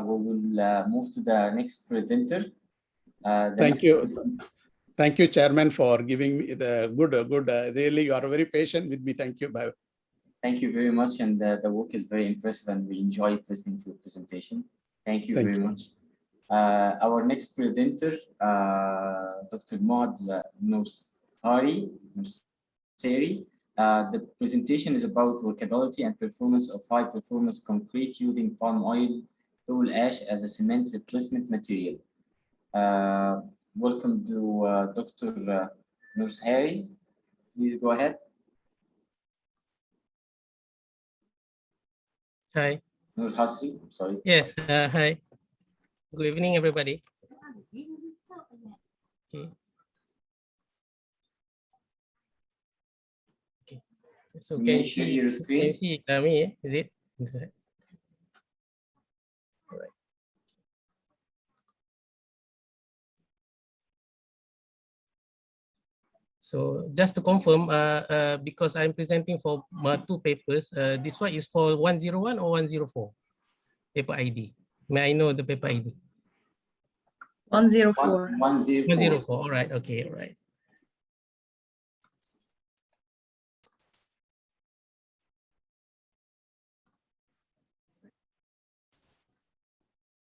we will move to the next presenter. Thank you. Thank you, Chairman, for giving me the good. Really, you are very patient with me. Thank you. Bye. Thank you very much. And the work is very impressive and we enjoyed listening to your presentation. Thank you very much. Our next presenter, Dr. Muhd Norhasri. The presentation is about workability and performance of high-performance concrete using palm oil tool ash as a cement replacement material. Welcome to Dr. Norhasri. Please go ahead. Hi. Norhasri, sorry. Yes, hi. Good evening, everybody. Okay. So can you see your screen? Can you see me? Is it? All right. So just to confirm, because I'm presenting for two papers, this one is for 101 or 104 paper ID. May I know the paper ID? 104. 104. All right. Okay. All right.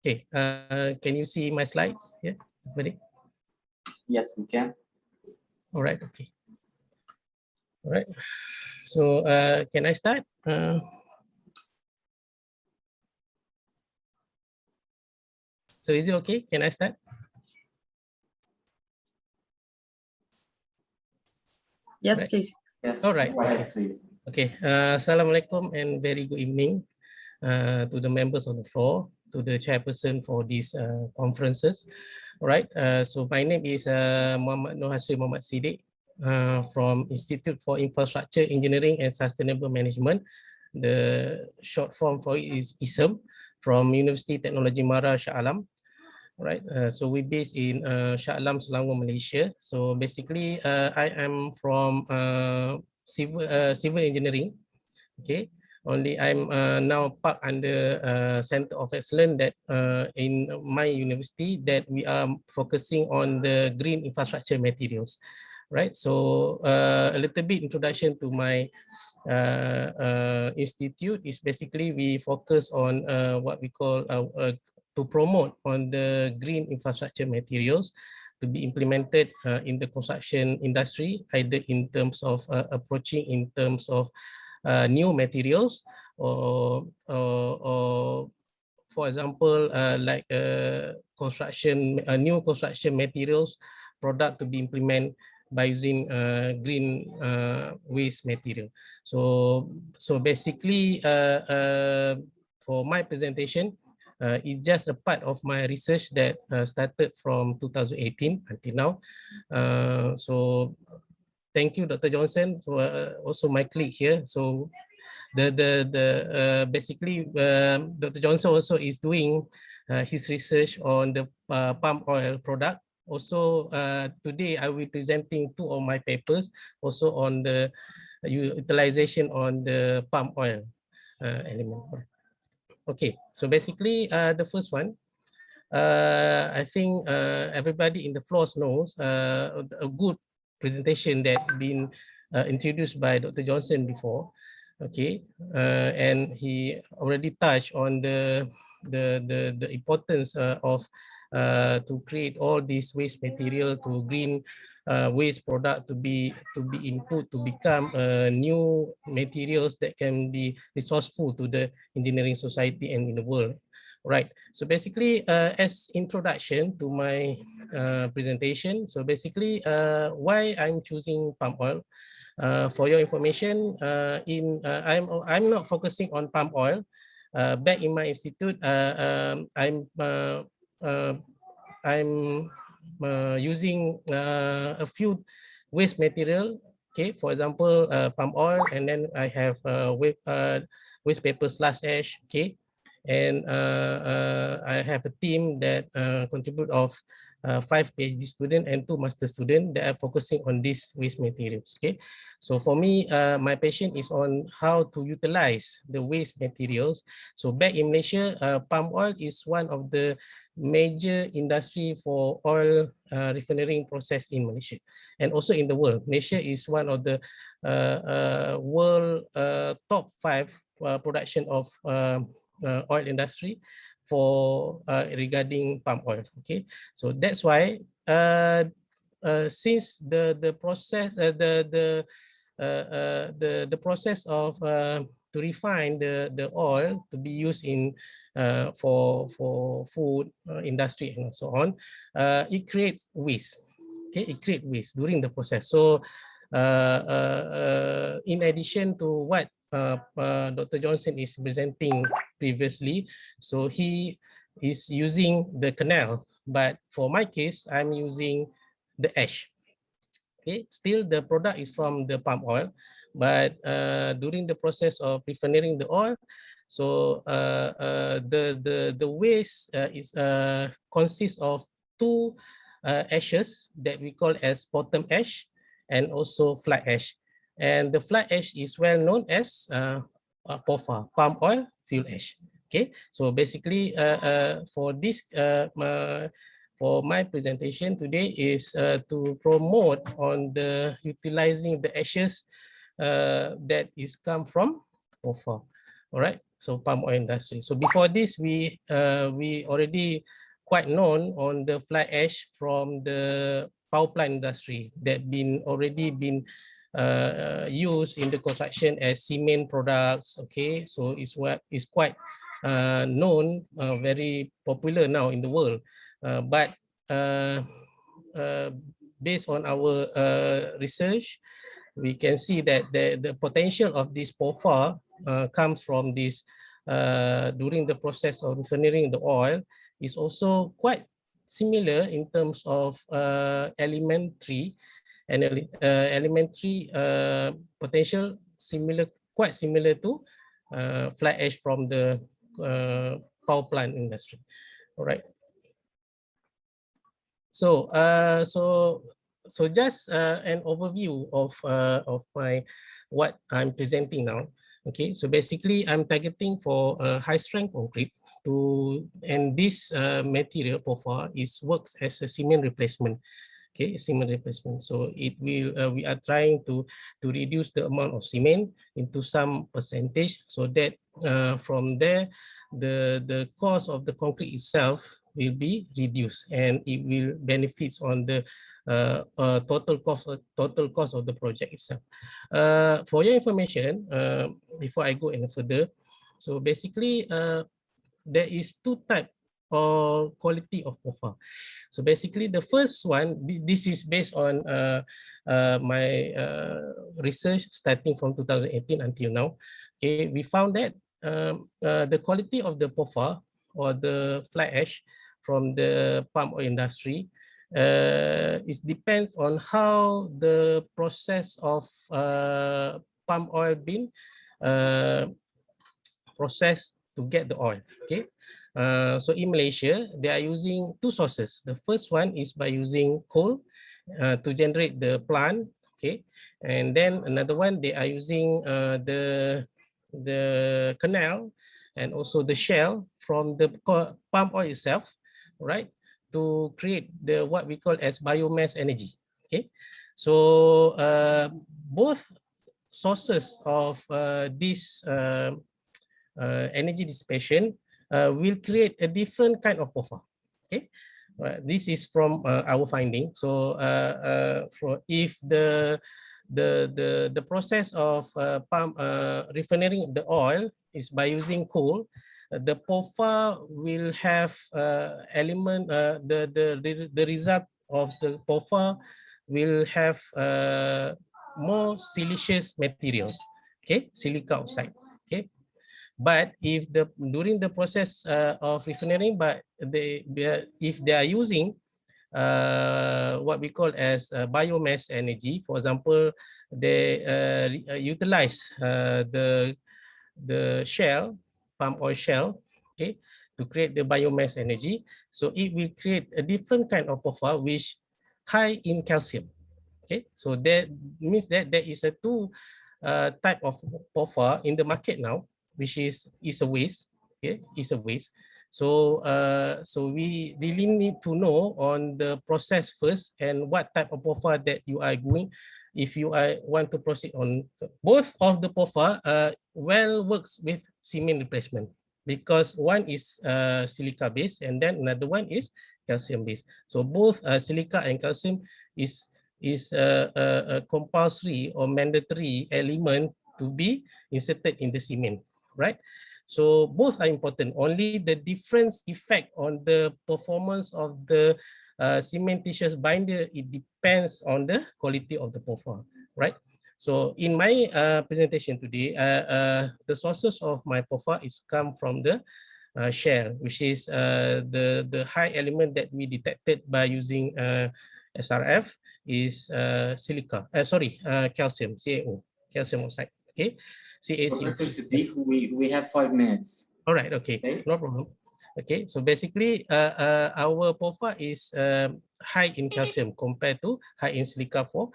Okay. Can you see my slides? Yeah. Everybody? Yes, we can. All right. Okay. All right. So can I start? So is it okay? Can I start? Yes, right. please. Yes. All right. Go ahead, please. Okay. Assalamualaikum and very good evening to the members on the floor, to the chairperson for these conferences. All right. So my name is Muhd Norhasri from Institute for Infrastructure Engineering and Sustainable Management. The short form for it is IIESM from Universiti Teknologi Shah. Right, so we based in Shah, Selangor, Malaysia. So basically, I am from civil engineering. Okay, only I'm now part under Center of Excellence that in my university that we are focusing on the green infrastructure materials. Right, so a little bit introduction to my institute is basically we focus on what we call to promote on the green infrastructure materials to be implemented in the construction industry, either in terms of approaching in terms of new materials or for example, like construction, new construction materials product to be implemented by using green waste material. So basically, for my presentation, it's just a part of my research that started from 2018 until now. So thank you, Dr. Johnson. So also my colleague here. So basically Dr. Johnson also is doing his research on the palm oil product. Also today I will be presenting two of my papers also on the utilization on the palm oil element. Okay, so basically the first one, I think everybody in the floor knows a good presentation that been introduced by Dr. Johnson before. Okay, and he already touched on the importance of to create all these waste material to green waste product to be input to become new materials that can be resourceful to the engineering society and in the world. Right. So basically, as introduction to my presentation, so basically, why I'm choosing palm oil. For your information, I'm not focusing on palm oil. Back in my institute, I'm using a few waste material. Okay, for example, palm oil, and then I have waste paper slash ash. Okay, And I have a team that contribute of 5 PhD students and 2 master students that are focusing on these waste materials. Okay, so for me, my passion is on how to utilize the waste materials. So back in Malaysia, palm oil is one of the major industry for oil refining process in Malaysia and also in the world. Malaysia is one of the world top 5 production of oil industry for regarding palm oil. Okay, so that's why since the process the process of to refine the oil to be used in for food industry and so on, it creates waste. Okay, it creates waste during the process. So in addition to what Dr. Johnson is presenting previously, so he is using the canal, but for my case, I'm using the ash. Okay, still the product is from the palm oil, but during the process of refining the oil, so the waste is consists of 2 ashes that we call as bottom ash and also fly ash. And the fly ash is well known as POFA, palm oil fuel ash. Okay, so basically for this for my presentation today is to promote on the utilizing the ashes that is come from POFA. All right, so palm oil industry. So before this, we already quite known on the fly ash from the power plant industry that already been used in the construction as cement products. Okay, so it's what is quite known, very popular now in the world. But based on our research, we can see that the potential of this POFA comes from this during the process of refining the oil is also quite similar in terms of elementary and elementary potential, similar, quite similar to fly ash from the power plant industry. All right. So so just an overview of my what I'm presenting now. Okay, so basically I'm targeting for high strength concrete to, and this material POFA works as a cement replacement. Okay, cement replacement. So it will we are trying to reduce the amount of cement into some percentage so that from there the cost of the concrete itself will be reduced and it will benefits on the total cost of the project itself. For your information, before I go any further, so basically there is 2 types of quality of POFA. So basically the first one, this is based on my research starting from 2018 until now. Okay, we found that the quality of the POFA or the fly ash from the palm oil industry it depends on how the process of palm oil been processed to get the oil. Okay, so in Malaysia they are using 2 sources. The first one is by using coal to generate the plant. Okay, and then another one they are using the canal and also the shell from the palm oil itself, right, to create the what we call as biomass energy. Okay, so both sources of this energy dissipation will create a different kind of POFA. Okay, this is from our finding. So for if the process of refining the oil is by using coal, the POFA will have element the result of the POFA will have more siliceous materials. Okay, silica oxide. Okay, but if during the process of refining, but if they are using what we call as biomass energy, for example, they utilize the shell, palm oil shell, okay, to create the biomass energy. So it will create a different kind of POFA which high in calcium. Okay, so that means that there is a two type of POFA in the market now, which is a waste. Okay, is a waste. So so we really need to know on the process first and what type of POFA that you are going. If you want to proceed on both of the POFA, well works with cement replacement, because one is silica based and then another one is calcium based. So both silica and calcium is a compulsory or mandatory element to be inserted in the cement, right? So both are important. Only the difference effect on the performance of the cementitious binder, it depends on the quality of the POFA, right? So in my presentation today, the sources of my POFA is come from the Shah, which is the high element that we detected by using SRF is silica, calcium, CaO, calcium oxide, okay? Professor Siddiq, we have 5 minutes. All right, okay, no problem. Okay, so basically our POFA is high in calcium compared to high in silica for.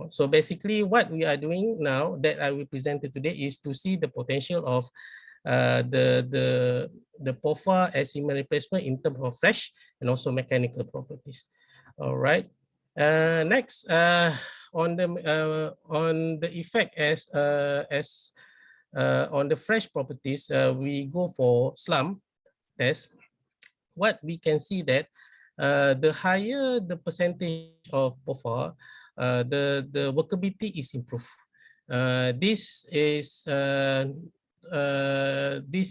So basically what we are doing now that I will present today is to see the potential of the POFA as cement replacement in terms of fresh and also mechanical properties. All right. Next, on the effect as on the fresh properties, we go for slum test. What we can see that the higher the percentage of POFA, the workability is improved. This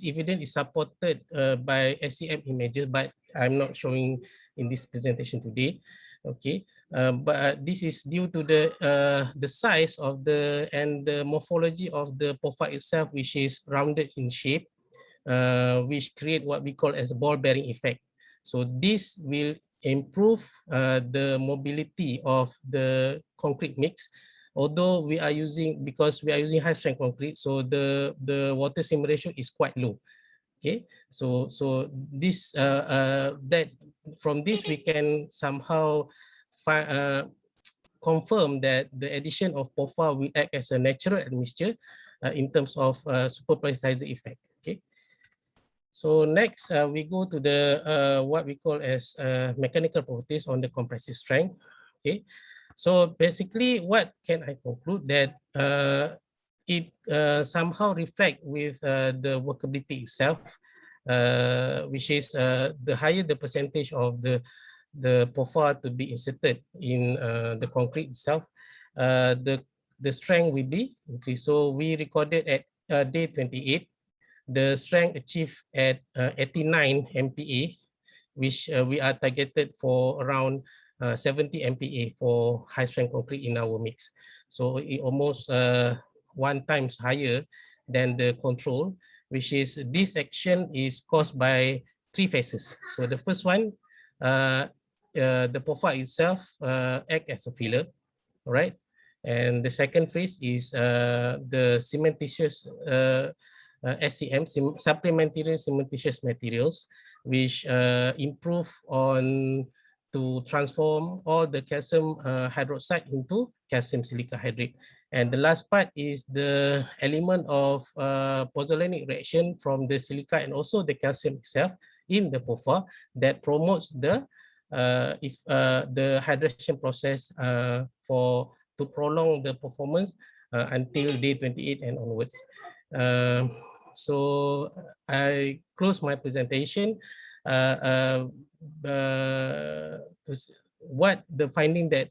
evidence is supported by SEM images, but I'm not showing in this presentation today. Okay, but this is due to the size of and the morphology of the POFA itself, which is rounded in shape, which create what we call as a ball bearing effect. So this will improve the mobility of the concrete mix. Although because we are using high strength concrete, so the water cement ratio is quite low. Okay, so this that from this we can somehow confirm that the addition of POFA will act as a natural admixture in terms of superpressurizer effect. Okay. So next, we go to the what we call as mechanical properties on the compressive strength. Okay, so basically, what can I conclude that it somehow reflect with the workability itself, which is the higher the percentage of the POFA to be inserted in the concrete itself, the strength will be increased. So we recorded at day 28. The strength achieved at 89 MPa, which we are targeted for around 70 MPa for high strength concrete in our mix. So it almost 1 times higher than the control, which is this action is caused by 3 phases. So the first one, the POFA itself act as a filler, right? And the second phase is the cementitious SCM, supplementary cementitious materials, which improve on to transform all the calcium hydroxide into calcium silica hydrate. And the last part is the element of pozzolanic reaction from the silica and also the calcium itself in the POFA that promotes the hydration process to prolong the performance until day 28 and onwards. So I close my presentation. What the finding that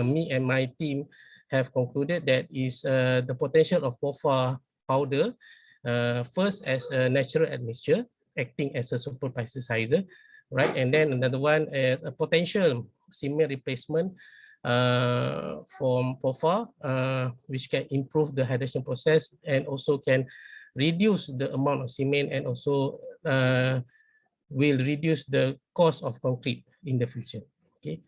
me and my team have concluded that is the potential of POFA powder, first as a natural admixture, acting as a superplasticizer, right? And then another one as a potential cement replacement from POFA, which can improve the hydration process and also can reduce the amount of cement and also will reduce the cost of concrete in the future. Okay,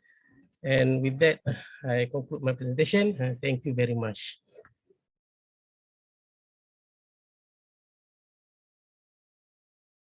and with that, I conclude my presentation. Thank you very much.